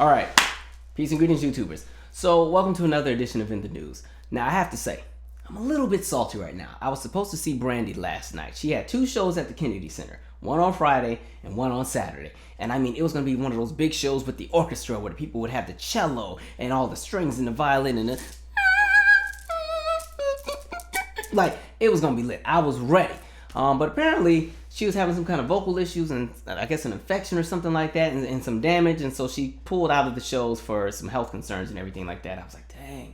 All right. Peace and greetings, YouTubers. So, welcome to another edition of In the News. Now, I have to say, I'm a little bit salty right now. I was supposed to see Brandy last night. She had 2 shows at the Kennedy Center. One on Friday and one on Saturday. And I mean, it was going to be one of those big shows with the orchestra where the people would have the cello and all the strings and the violin and the... Like, it was going to be lit. I was ready. But apparently, she was having some kind of vocal issues and I guess an infection or something like that and some damage. And so she pulled out of the shows for some health concerns and everything like that. I was like, dang.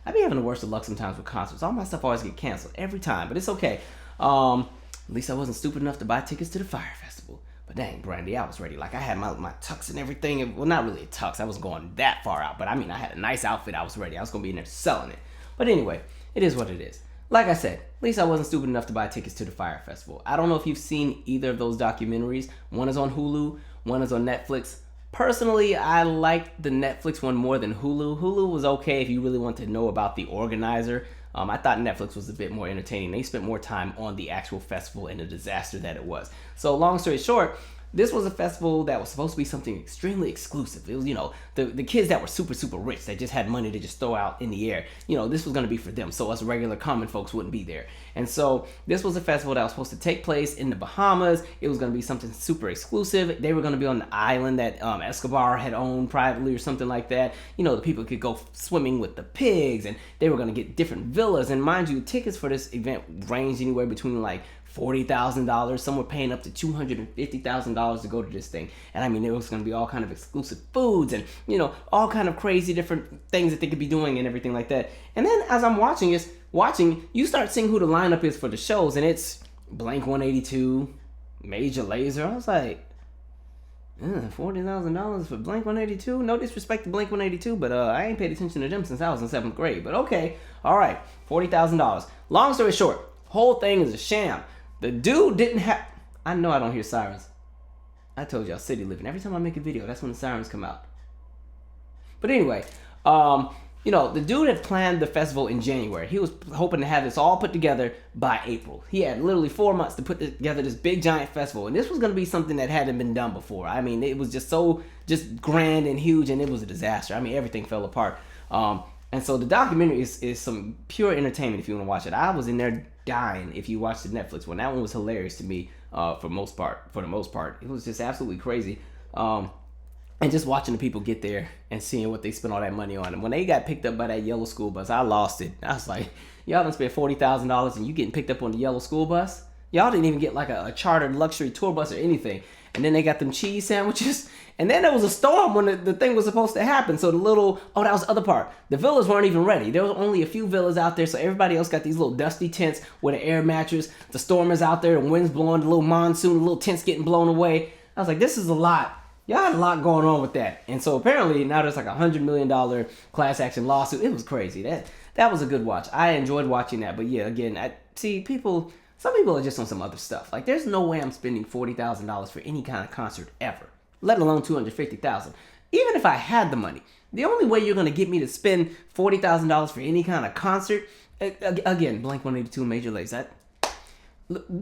I be having the worst of luck sometimes with concerts. All my stuff always get canceled every time, but it's okay. At least I wasn't stupid enough to buy tickets to the Fyre Festival. But dang, Brandy, I was ready. Like, I had my tux and everything. Well, not really a tux. I wasn't going that far out. But I mean, I had a nice outfit. I was ready. I was going to be in there selling it. But anyway, it is what it is. Like I said, at least I wasn't stupid enough to buy tickets to the Fyre Festival. I don't know if you've seen either of those documentaries. One is on Hulu. One is on Netflix. Personally, I liked the Netflix one more than Hulu. Hulu was okay if you really want to know about the organizer. I thought Netflix was a bit more entertaining. They spent more time on the actual festival and the disaster that it was. So long story short, this was a festival that was supposed to be something extremely exclusive. It was, you know, the kids that were super, super rich, that just had money to just throw out in the air. You know, this was going to be for them, so us regular common folks wouldn't be there. And so this was a festival that was supposed to take place in the Bahamas. It was going to be something super exclusive. They were going to be on the island that Escobar had owned privately or something like that. You know, the people could go swimming with the pigs, and they were going to get different villas. And mind you, tickets for this event ranged anywhere between like $40,000. Some were paying up to $250,000 to go to this thing. And I mean, it was going to be all kind of exclusive foods and, you know, all kind of crazy different things that they could be doing and everything like that. And then as I'm watching, you start seeing who the lineup is for the shows, and it's Blink 182, Major Lazer. I was like, $40,000 for Blink 182? No disrespect to Blink 182, but I ain't paid attention to them since I was in 7th grade. But okay, all right, $40,000. Long story short, whole thing is a sham. The dude didn't have... I know I don't hear sirens. I told y'all, city living. Every time I make a video, that's when the sirens come out. But anyway, you know, the dude had planned the festival in January. He was hoping to have this all put together by April. He had literally 4 months to put together this big giant festival. And this was going to be something that hadn't been done before. I mean, it was just so grand and huge, and it was a disaster. I mean, everything fell apart. And so the documentary is some pure entertainment if you want to watch it. I was in there dying if you watched the Netflix one. That one was hilarious to me for the most part. It was just absolutely crazy. And just watching the people get there and seeing what they spent all that money on. And when they got picked up by that yellow school bus, I lost it. I was like, y'all done spent $40,000 and you getting picked up on the yellow school bus? Y'all didn't even get like a chartered luxury tour bus or anything. And then they got them cheese sandwiches. And then there was a storm when the thing was supposed to happen. So that was the other part. The villas weren't even ready. There was only a few villas out there. So everybody else got these little dusty tents with an air mattress. The storm is out there. The wind's blowing. The little monsoon. The little tents getting blown away. I was like, this is a lot. Y'all had a lot going on with that. And so apparently now there's like $100 million class action lawsuit. It was crazy. That was a good watch. I enjoyed watching that. But yeah, again, some people are just on some other stuff. Like, there's no way I'm spending $40,000 for any kind of concert ever, let alone $250,000. Even if I had the money, the only way you're going to get me to spend $40,000 for any kind of concert, again, Blink 182, Major Lazer,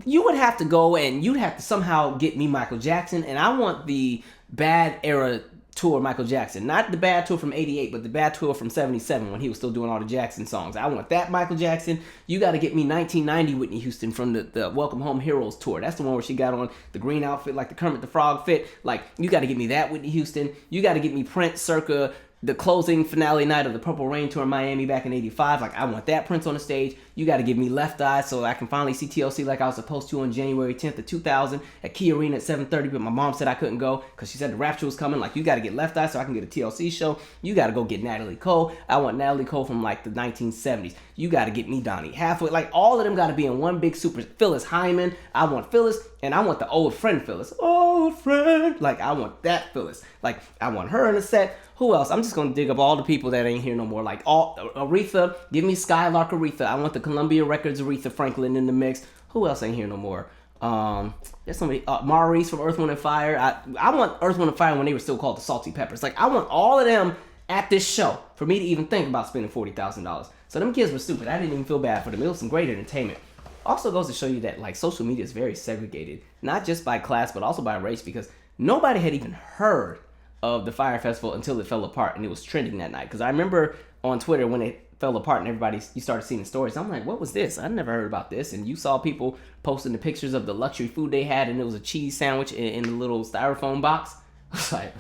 you would have to go and you'd have to somehow get me Michael Jackson, and I want the bad era tour Michael Jackson. Not the bad tour from 88, but the bad tour from 77 when he was still doing all the Jackson songs. I want that Michael Jackson. You got to get me 1990 Whitney Houston from the Welcome Home Heroes tour. That's the one where she got on the green outfit like the Kermit the Frog fit. Like, you got to get me that Whitney Houston. You got to get me Prince circa the closing finale night of the Purple Rain tour in Miami back in 85. Like, I want that Prince on the stage. You got to give me Left Eye so I can finally see TLC like I was supposed to on January 10th of 2000 at Key Arena at 7:30, but my mom said I couldn't go because she said the Rapture was coming. Like, you got to get Left Eye so I can get a TLC show. You got to go get Natalie Cole. I want Natalie Cole from like the 1970s. You got to get me Donnie Hathaway. Like, all of them got to be in one big super. Phyllis Hyman. I want Phyllis, and I want the old friend Phyllis. Old friend. Like, I want that Phyllis. Like, I want her in the set. Who else? I'm just going to dig up all the people that ain't here no more. Like, Aretha. Give me Skylark Aretha. I want the Columbia Records Aretha Franklin in the mix. Who else ain't here no more? There's somebody, Maurice from Earth, Wind & Fire. I want Earth, Wind & Fire when they were still called the Salty Peppers. Like, I want all of them at this show for me to even think about spending $40,000. So them kids were stupid. I didn't even feel bad for them. It was some great entertainment. Also goes to show you that, like, social media is very segregated. Not just by class, but also by race, because nobody had even heard of the Fyre Festival until it fell apart, and it was trending that night. Because I remember on Twitter when it fell apart and you started seeing the stories. I'm like, what was this? I never heard about this. And you saw people posting the pictures of the luxury food they had, and it was a cheese sandwich in a little styrofoam box. I was like,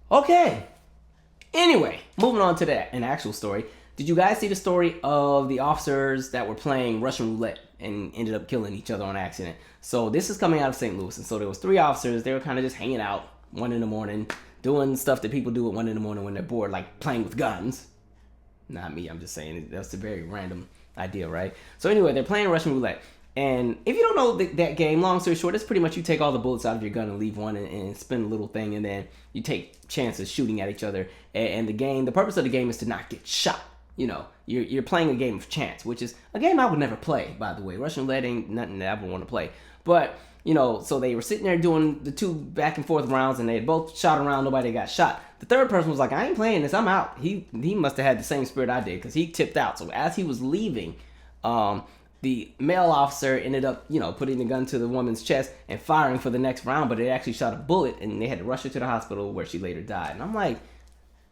okay. Anyway, moving on to an actual story. Did you guys see the story of the officers that were playing Russian roulette and ended up killing each other on accident? So this is coming out of St. Louis. And so there was 3 officers. They were kind of just hanging out 1 in the morning, doing stuff that people do at 1 in the morning when they're bored, like playing with guns. Not me, I'm just saying. That's a very random idea, right? So anyway, they're playing Russian roulette. And if you don't know that game, long story short, it's pretty much you take all the bullets out of your gun and leave one and spin a little thing, and then you take chances shooting at each other. And the purpose of the game is to not get shot. You know, you're playing a game of chance, which is a game I would never play, by the way. Russian roulette ain't nothing that I would want to play. But, you know, so they were sitting there doing the 2 back and forth rounds, and they had both shot around. Nobody got shot. The third person was like, I ain't playing this. I'm out. He must have had the same spirit I did, because he tipped out. So as he was leaving, the male officer ended up, you know, putting the gun to the woman's chest and firing for the next round, but it actually shot a bullet, and they had to rush her to the hospital where she later died. And I'm like,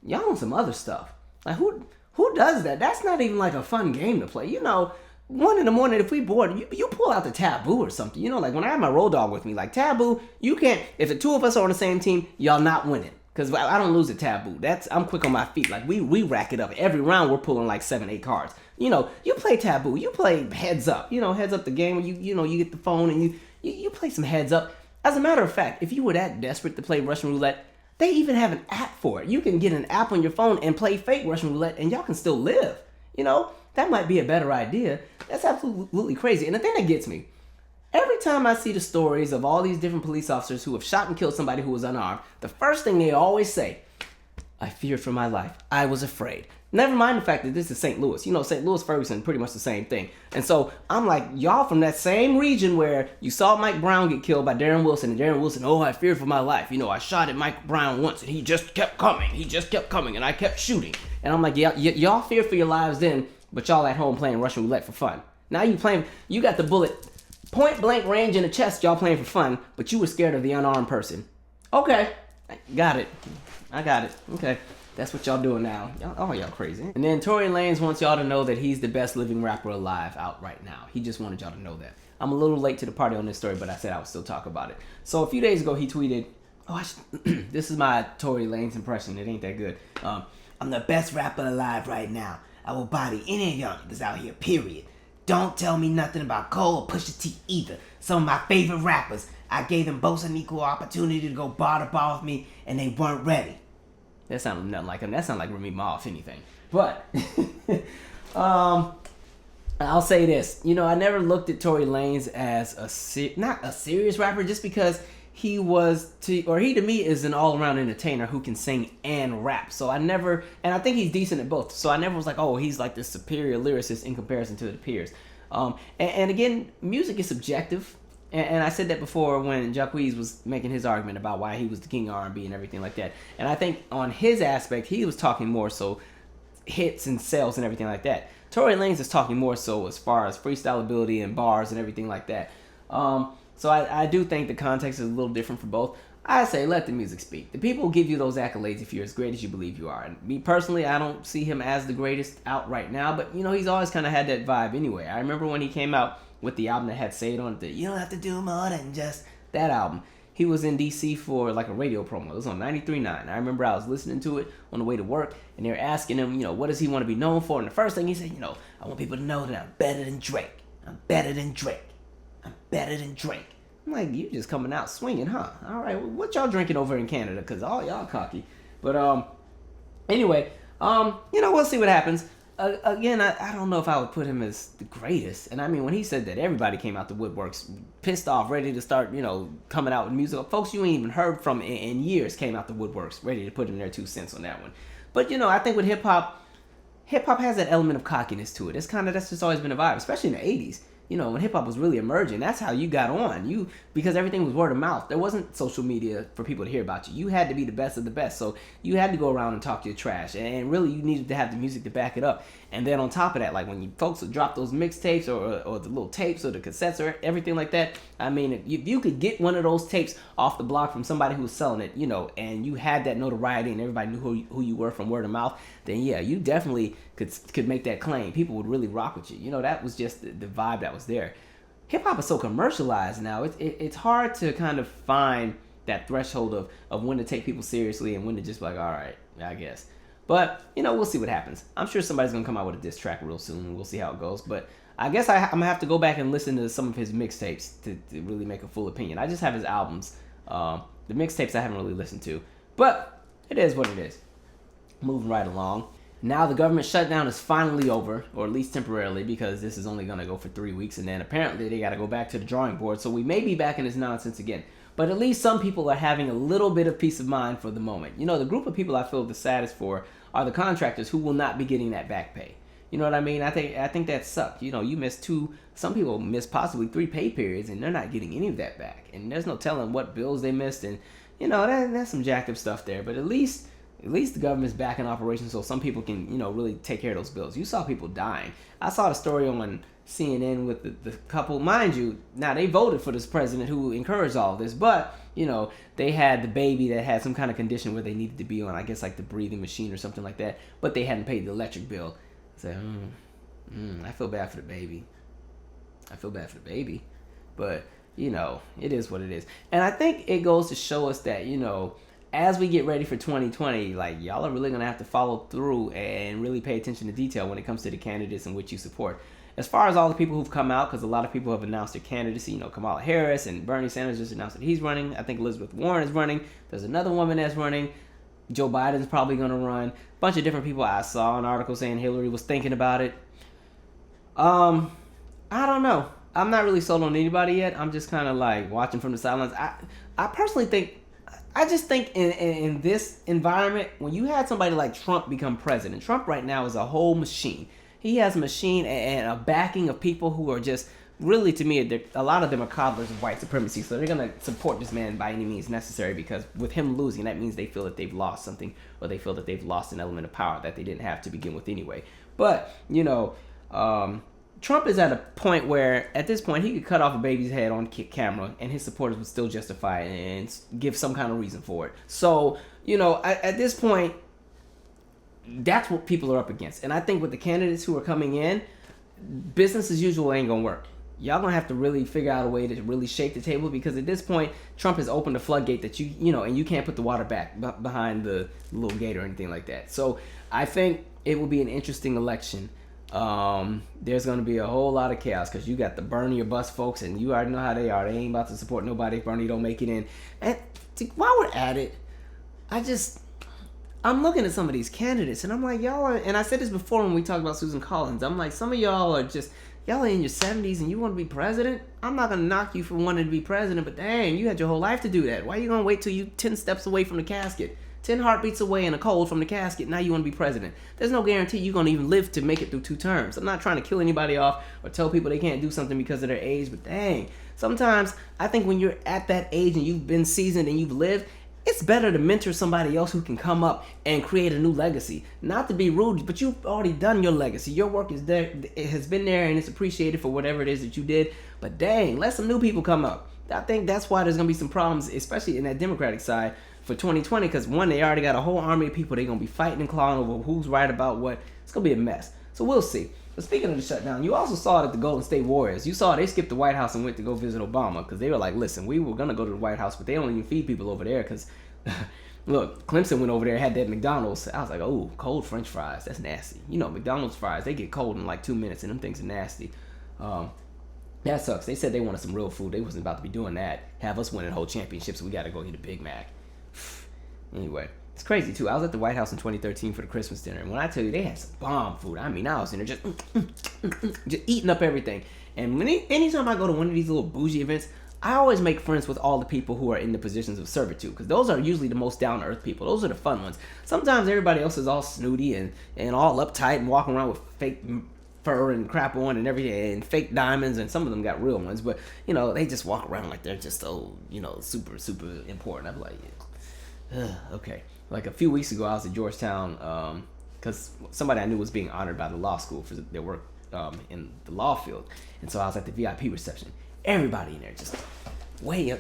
y'all on some other stuff. Like, who does that? That's not even like a fun game to play. You know, 1 in the morning, if we bored, you pull out the taboo or something. You know, like when I have my road dog with me, like taboo, you can't, if the 2 of us are on the same team, y'all not winning. Because I don't lose a taboo. I'm quick on my feet. Like, we rack it up. Every round, we're pulling like 7, 8 cards. You know, you play taboo. You play heads up. You know, heads up the game where you get the phone and you play some heads up. As a matter of fact, if you were that desperate to play Russian roulette, they even have an app for it. You can get an app on your phone and play fake Russian roulette, and y'all can still live. You know, that might be a better idea. That's absolutely crazy. And the thing that gets me, every time I see the stories of all these different police officers who have shot and killed somebody who was unarmed, the first thing they always say, I feared for my life. I was afraid. Never mind the fact that this is St. Louis. You know, St. Louis, Ferguson, pretty much the same thing. And so I'm like, y'all from that same region where you saw Mike Brown get killed by Darren Wilson. And Darren Wilson, I feared for my life. You know, I shot at Mike Brown once and he just kept coming. And I kept shooting. And I'm like, y'all feared for your lives then, but y'all at home playing Russian roulette for fun. Now you got the bullet point blank range in the chest, y'all playing for fun, but you were scared of the unarmed person. Okay, got it. I got it. Okay. That's what y'all doing now. Y'all crazy. And then Tory Lane wants y'all to know that he's the best living rapper alive out right now. He just wanted y'all to know that. I'm a little late to the party on this story, but I said I would still talk about it. So a few days ago, he tweeted, this is my Tory Lanez impression. It ain't that good. I'm the best rapper alive right now. I will body any of y'all niggas out here, period. Don't tell me nothing about Cole or Pusha T either. Some of my favorite rappers. I gave them both an equal opportunity to go bar to bar with me, and they weren't ready. That sounded nothing like him. That sounded like Remy Ma, if anything. But, I'll say this. You know, I never looked at Tory Lanez as not a serious rapper, just because he to me is an all-around entertainer who can sing and rap. So and I think he's decent at both. So I never was like, he's like this superior lyricist in comparison to the peers. And again, music is subjective. And I said that before when Jacquees was making his argument about why he was the king of R&B and everything like that. And I think on his aspect, he was talking more so hits and sales and everything like that. Tory Lanez is talking more so as far as freestyle ability and bars and everything like that. So I do think the context is a little different for both. I say let the music speak. The people will give you those accolades if you're as great as you believe you are. And me personally, I don't see him as the greatest out right now, but you know, he's always kind of had that vibe anyway. I remember when he came out with the album that had Say It on it, you don't have to do more than just that album. He was in DC for like a radio promo. It was on 93.9. I remember I was listening to it on the way to work, and they were asking him, what does he want to be known for? And the first thing he said, I want people to know that I'm better than Drake. I'm better than Drake. I'm better than Drake. I'm like, you just coming out swinging, huh? All right, what y'all drinking over in Canada? Because all y'all cocky. But anyway, we'll see what happens. Again, I don't know if I would put him as the greatest. And I mean, when he said that, everybody came out the woodworks, pissed off, ready to start, coming out with music. Folks you ain't even heard from in years came out the woodworks, ready to put in their 2 cents on that one. But, I think with hip-hop has that element of cockiness to it. That's just always been a vibe, especially in the 80s. when hip hop was really emerging, that's how you got on. Because everything was word of mouth. There wasn't social media for people to hear about you. You had to be the best of the best. So you had to go around and talk your trash. And really, you needed to have the music to back it up. And then on top of that, like when you folks would drop those mixtapes or the little tapes or the cassettes or everything like that, I mean, if you could get one of those tapes off the block from somebody who was selling it, and you had that notoriety and everybody knew who you were from word of mouth, then yeah, you definitely could make that claim. People would really rock with you. That was just the vibe that was there. Hip hop is so commercialized now. It's hard to kind of find that threshold of when to take people seriously and when to just be like, all right, I guess. But, we'll see what happens. I'm sure somebody's going to come out with a diss track real soon. We'll see how it goes. But I guess I'm going to have to go back and listen to some of his mixtapes to really make a full opinion. I just have his albums. The mixtapes I haven't really listened to. But it is what it is. Moving right along. Now the government shutdown is finally over, or at least temporarily, because this is only going to go for 3 weeks. And then apparently they got to go back to the drawing board. So we may be back in this nonsense again. But at least some people are having a little bit of peace of mind for the moment. The group of people I feel the saddest for are the contractors who will not be getting that back pay. You know what I mean? I think that sucked. You missed some people missed possibly 3 pay periods, and they're not getting any of that back. And there's no telling what bills they missed, and that's some jacked up stuff there. But at least the government's back in operation, so some people can really take care of those bills. You saw people dying. I saw the story on CNN with the couple. Mind you, now they voted for this president who encouraged all of this, but they had the baby that had some kind of condition where they needed to be on, I guess, like the breathing machine or something like that, but they hadn't paid the electric bill. I said, I feel bad for the baby. But it is what it is. And I think it goes to show us that as we get ready for 2020, like, y'all are really gonna have to follow through and really pay attention to detail when it comes to the candidates in which you support. As far as all the people who've come out, because a lot of people have announced their candidacy, Kamala Harris and Bernie Sanders just announced that he's running. I think Elizabeth Warren is running. There's another woman that's running. Joe Biden's probably going to run. A bunch of different people. I saw an article saying Hillary was thinking about it. I don't know. I'm not really sold on anybody yet. I'm just kind of like watching from the sidelines. I personally think, in this environment, when you had somebody like Trump become president, Trump right now is a whole machine. He has a machine and a backing of people who are just, really, to me, a lot of them are coddlers of white supremacy. So they're going to support this man by any means necessary, because with him losing, that means they feel that they've lost something, or they feel that they've lost an element of power that they didn't have to begin with anyway. But, Trump is at a point where, at this point, he could cut off a baby's head on camera and his supporters would still justify it and give some kind of reason for it. So, at this point, that's what people are up against. And I think with the candidates who are coming in, business as usual ain't gonna work. Y'all gonna have to really figure out a way to really shake the table, because at this point, Trump has opened a floodgate that and you can't put the water back behind the little gate or anything like that. So I think it will be an interesting election. There's gonna be a whole lot of chaos, because you got the Bernie or bust folks, and you already know how they are. They ain't about to support nobody if Bernie don't make it in. And while we're at it, I'm looking at some of these candidates, and I'm like, y'all are, and I said this before when we talked about Susan Collins, I'm like, some of y'all are in your 70s and you want to be president? I'm not going to knock you for wanting to be president, but dang, you had your whole life to do that. Why are you going to wait till you 10 steps away from the casket? 10 heartbeats away and a cold from the casket, now you want to be president. There's no guarantee you're going to even live to make it through 2 terms. I'm not trying to kill anybody off or tell people they can't do something because of their age, but dang, sometimes I think when you're at that age and you've been seasoned and you've lived, it's better to mentor somebody else who can come up and create a new legacy. Not to be rude, but you've already done your legacy. Your work is there, it has been there, and it's appreciated for whatever it is that you did. But dang, let some new people come up. I think that's why there's going to be some problems, especially in that Democratic side for 2020, because one, they already got a whole army of people. They're going to be fighting and clawing over who's right about what. It's going to be a mess. So we'll see. But speaking of the shutdown, you also saw it at the Golden State Warriors. You saw they skipped the White House and went to go visit Obama, because they were like, listen, we were going to go to the White House, but they don't even feed people over there, because look, Clemson went over there, had that McDonald's. I was like, oh, cold French fries. That's nasty. McDonald's fries, they get cold in like 2 minutes, and them things are nasty. That sucks. They said they wanted some real food. They wasn't about to be doing that. Have us winning whole championships, so we got to go eat a Big Mac. Anyway, it's crazy, too. I was at the White House in 2013 for the Christmas dinner, and when I tell you, they had some bomb food. I mean, I was in there just eating up everything. And anytime I go to one of these little bougie events, I always make friends with all the people who are in the positions of servitude, because those are usually the most down-to-earth people. Those are the fun ones. Sometimes everybody else is all snooty and all uptight and walking around with fake fur and crap on and everything, and fake diamonds, and some of them got real ones, but they just walk around like they're just super super important. I'm like, okay. Like a few weeks ago, I was at Georgetown because somebody I knew was being honored by the law school for their work in the law field, and so I was at the VIP reception. Everybody in there just way up,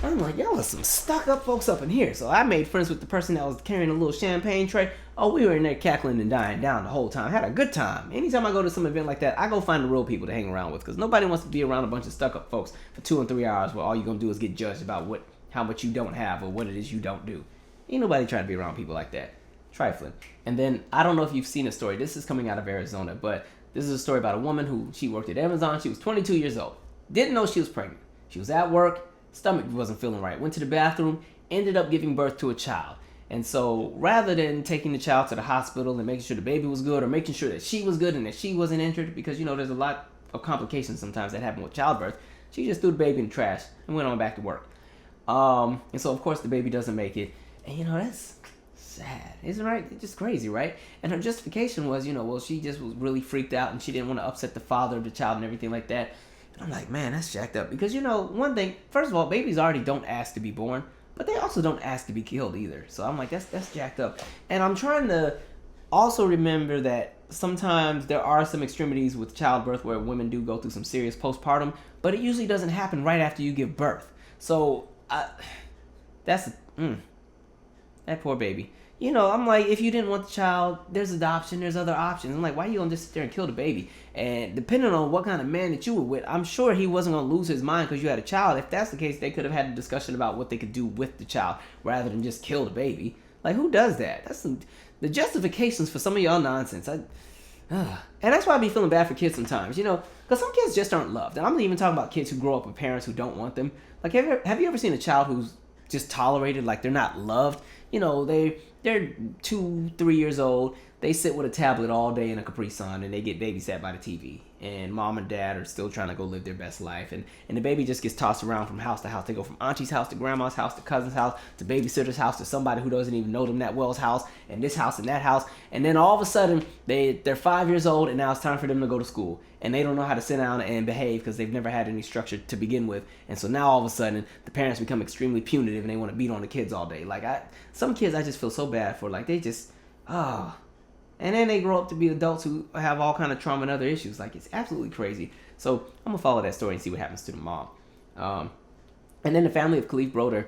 I'm like, y'all are some stuck up folks up in here. So I made friends with the person that was carrying a little champagne tray. Oh, we were in there cackling and dying down the whole time. Had a good time. Anytime I go to some event like that, I go find the real people to hang around with, because nobody wants to be around a bunch of stuck up folks for 2 and 3 hours where all you're gonna do is get judged about how much you don't have or what it is you don't do. Ain't nobody trying to be around people like that. Trifling. And then I don't know if you've seen a story. This is coming out of Arizona, but this is a story about a woman who she worked at Amazon. She was 22 years old. Didn't know she was pregnant. She was at work. Stomach wasn't feeling right. Went to the bathroom. Ended up giving birth to a child. And so rather than taking the child to the hospital and making sure the baby was good, or making sure that she was good and that she wasn't injured, because there's a lot of complications sometimes that happen with childbirth, she just threw the baby in the trash and went on back to work. And so of course the baby doesn't make it. And that's sad, isn't it? Right? It's just crazy, right? And her justification was, she just was really freaked out and she didn't want to upset the father of the child and everything like that. And I'm like, man, that's jacked up. Because, one thing, first of all, babies already don't ask to be born, but they also don't ask to be killed either. So I'm like, that's jacked up. And I'm trying to also remember that sometimes there are some extremities with childbirth where women do go through some serious postpartum, but it usually doesn't happen right after you give birth. So that poor baby. I'm like, if you didn't want the child, there's adoption, there's other options. I'm like, why are you gonna just sit there and kill the baby? And depending on what kind of man that you were with, I'm sure he wasn't gonna lose his mind because you had a child. If that's the case, they could have had a discussion about what they could do with the child rather than just kill the baby. Like, who does that? That's the justifications for some of y'all nonsense. And that's why I be feeling bad for kids sometimes, because some kids just aren't loved. And I'm not even talking about kids who grow up with parents who don't want them. Like, have you ever seen a child who's just tolerated, like they're not loved? They're 2-3 years old. They sit with a tablet all day in a Capri Sun and they get babysat by the TV. And mom and dad are still trying to go live their best life. And the baby just gets tossed around from house to house. They go from auntie's house to grandma's house to cousin's house to babysitter's house to somebody who doesn't even know them that well's house, and this house and that house. And then all of a sudden, they're 5 years old and now it's time for them to go to school. And they don't know how to sit down and behave because they've never had any structure to begin with. And so now all of a sudden, the parents become extremely punitive and they want to beat on the kids all day. Like, some kids I just feel so bad for. Like, they just, and then they grow up to be adults who have all kind of trauma and other issues. Like, it's absolutely crazy. So I'm going to follow that story and see what happens to the mom. And then the family of Kalief Broeder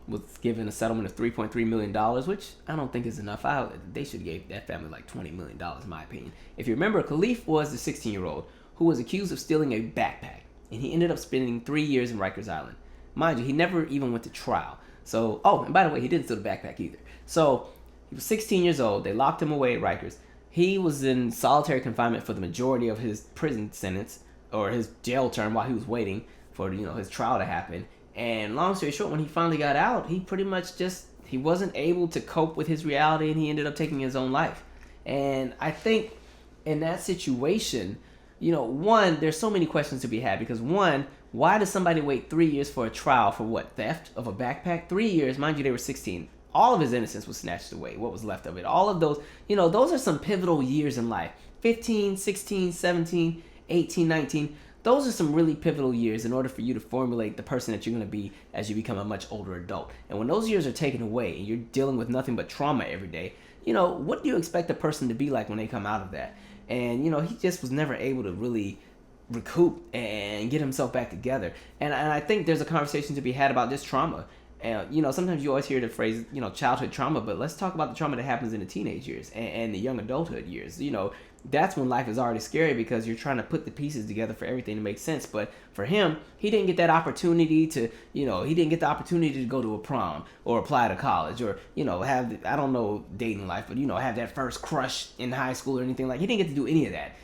was given a settlement of $3.3 million, which I don't think is enough. They should have gave that family like $20 million, in my opinion. If you remember, Kalief was the 16-year-old who was accused of stealing a backpack. And he ended up spending 3 years in Rikers Island. Mind you, he never even went to trial. So, and by the way, he didn't steal the backpack either. So, he was 16 years old. They locked him away at Rikers. He was in solitary confinement for the majority of his prison sentence, or his jail term, while he was waiting for his trial to happen. And long story short, when he finally got out, he pretty much he wasn't able to cope with his reality, and he ended up taking his own life. And I think in that situation, one, there's so many questions to be had, because one, why does somebody wait 3 years for a trial for what? Theft of a backpack? 3 years, mind you, they were 16. All of his innocence was snatched away, what was left of it. All of those, those are some pivotal years in life. 15, 16, 17, 18, 19. Those are some really pivotal years in order for you to formulate the person that you're going to be as you become a much older adult. And when those years are taken away and you're dealing with nothing but trauma every day, what do you expect a person to be like when they come out of that? And, he just was never able to really recoup and get himself back together. And I think there's a conversation to be had about this trauma. And, sometimes you always hear the phrase, childhood trauma, but let's talk about the trauma that happens in the teenage years and the young adulthood years. That's when life is already scary because you're trying to put the pieces together for everything to make sense. But for him, he didn't get that opportunity to, he didn't get the opportunity to go to a prom or apply to college or, have, I don't know, dating life, but, have that first crush in high school or anything. Like, he didn't get to do any of that.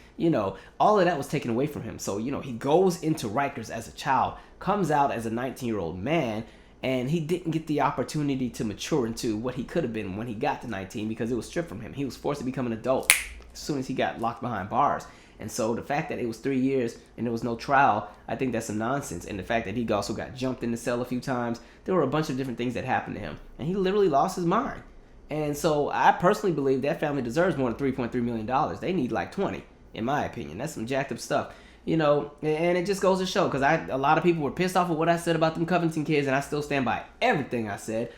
All of that was taken away from him. So, he goes into Rikers as a child, comes out as a 19-year-old man, and he didn't get the opportunity to mature into what he could have been when he got to 19 because it was stripped from him. He was forced to become an adult as soon as he got locked behind bars. And so the fact that it was 3 years and there was no trial, I think that's some nonsense. And the fact that he also got jumped in the cell a few times, there were a bunch of different things that happened to him. And he literally lost his mind. And so I personally believe that family deserves more than $3.3 million. They need like 20. in my opinion. That's some jacked up stuff. You know, and it just goes to show, because a lot of people were pissed off with what I said about them Covington kids, and I still stand by everything I said.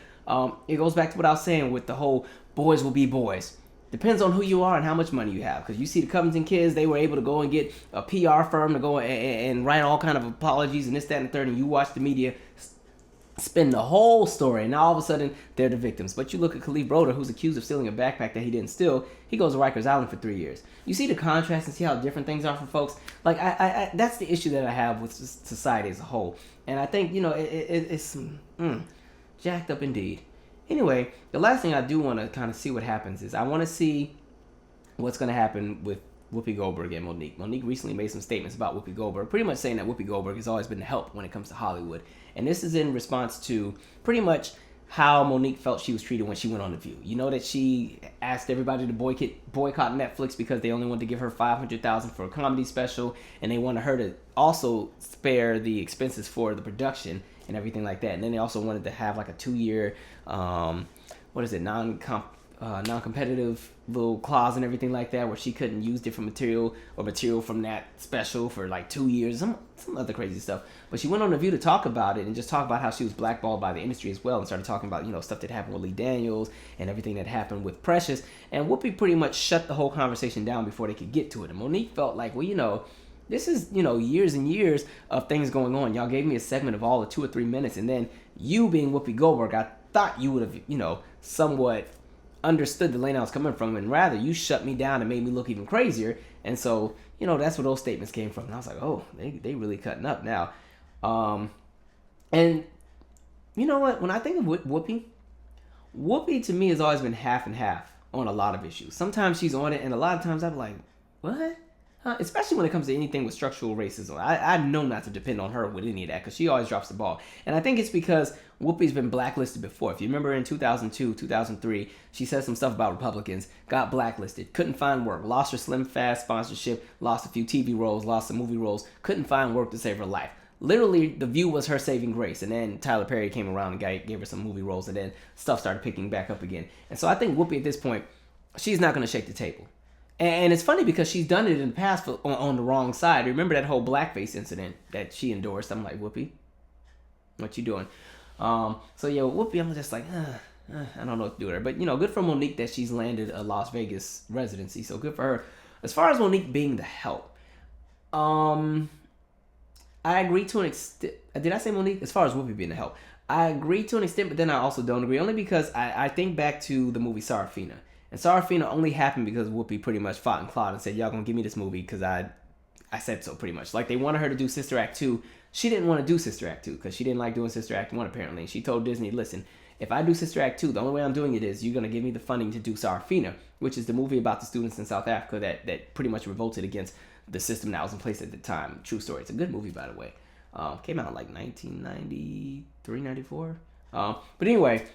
It goes back to what I was saying with the whole boys will be boys. Depends on who you are and how much money you have. Because you see the Covington kids, they were able to go and get a PR firm to go and write all kind of apologies and this, that, and the third, and you watch the media spin the whole story, and now all of a sudden they're the victims. But you look at Kalief Broeder, who's accused of stealing a backpack that he didn't steal. He goes to Rikers Island for 3 years. You see the contrast and see how different things are for folks. Like I that's the issue that I have with society as a whole. And I think, you know, it's jacked up indeed. Anyway, the last thing I do want to kind of see what happens is I want to see what's going to happen with Whoopi Goldberg and Monique. Monique recently made some statements about Whoopi Goldberg, pretty much saying that Whoopi Goldberg has always been the help when it comes to Hollywood. And this is in response to pretty much how Monique felt she was treated when she went on The View. You know that she asked everybody to boycott Netflix because they only wanted to give her $500,000 for a comedy special, and they wanted her to also spare the expenses for the production and everything like that. And then they also wanted to have like a 2-year, non-competitive little clause and everything like that, where she couldn't use different material or material from that special for like 2 years, some other crazy stuff. But she went on The View to talk about it and just talk about how she was blackballed by the industry as well, and started talking about, you know, stuff that happened with Lee Daniels and everything that happened with Precious. And Whoopi pretty much shut the whole conversation down before they could get to it. And Monique felt like, well, you know, this is, you know, years and years of things going on. Y'all gave me a segment of all of 2 or 3 minutes, and then you being Whoopi Goldberg, I thought you would have, you know, somewhat understood the lane I was coming from, and rather you shut me down and made me look even crazier. And so, you know, that's where those statements came from. And I was like, oh, they really cutting up now. And you know what? When I think of Whoopi to me has always been half and half on a lot of issues. Sometimes she's on it, and a lot of times I'm like, what? Especially when it comes to anything with structural racism. I know not to depend on her with any of that, because she always drops the ball. And I think it's because Whoopi's been blacklisted before. If you remember in 2002, 2003, she said some stuff about Republicans, got blacklisted, couldn't find work, lost her Slim Fast sponsorship, lost a few TV roles, lost some movie roles, couldn't find work to save her life. Literally, The View was her saving grace. And then Tyler Perry came around and gave her some movie roles, and then stuff started picking back up again. And so I think Whoopi at this point, she's not going to shake the table. And it's funny because she's done it in the past on the wrong side. Remember that whole blackface incident that she endorsed? I'm like, Whoopi, what you doing? So yeah, Whoopi, I'm just like, I don't know what to do with her. But, you know, good for Monique that she's landed a Las Vegas residency. So good for her. As far as Monique being the help, I agree to an extent. Did I say Monique? As far as Whoopi being the help, I agree to an extent, but then I also don't agree. Only because I think back to the movie Sarafina. And Sarafina only happened because Whoopi pretty much fought and clawed and said, y'all gonna give me this movie because I said so, pretty much. Like, they wanted her to do Sister Act 2. She didn't want to do Sister Act 2 because she didn't like doing Sister Act 1, apparently. And she told Disney, listen, if I do Sister Act 2, the only way I'm doing it is you're going to give me the funding to do Sarafina, which is the movie about the students in South Africa that pretty much revolted against the system that was in place at the time. True story. It's a good movie, by the way. Came out in like 1993, 94. But anyway,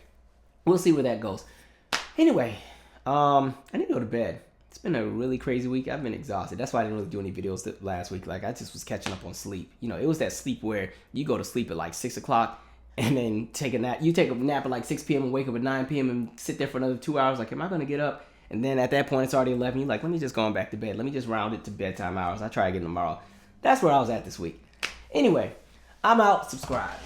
we'll see where that goes. Anyway, I need to go to bed. It's been a really crazy week. I've been exhausted. That's why I didn't really do any videos last week. Like, I just was catching up on sleep. You know, it was that sleep where you go to sleep at like 6 o'clock and then take a nap. You take a nap at like 6 p.m. and wake up at 9 p.m. and sit there for another 2 hours. Like, am I going to get up? And then at that point, it's already 11. You're like, let me just go on back to bed. Let me just round it to bedtime hours. I'll try again tomorrow. That's where I was at this week. Anyway, I'm out. Subscribe.